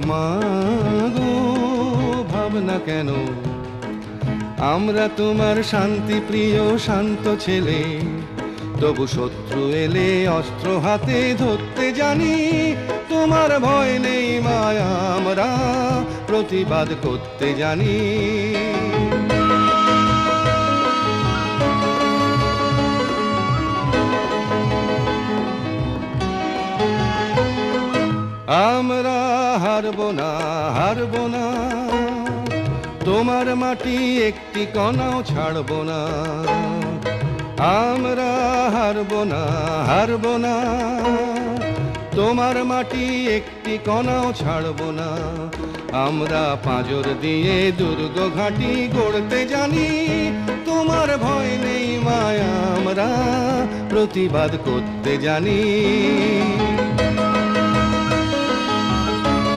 মা গো, ভাবনা কেন? আমরা তোমার শান্তি প্রিয় শান্ত ছেলে, তবু শত্রু এলে অস্ত্র হাতে ধরতে জানি। তোমার ভয় নেই মায়া, আমরা প্রতিবাদ করতে জানি। আমরা হারবো না, হারবো না, তোমার মাটি একটি কণাও ছাড়বো না। আমরা হারবো না, হারবো না, তোমার মাটি একটি কণাও ছাড়বো না। আমরা পাঁজর দিয়ে দুর্গ ঘাঁটি গড়তে জানি। তোমার ভয় নেই মায়া, আমরা প্রতিবাদ করতে জানি।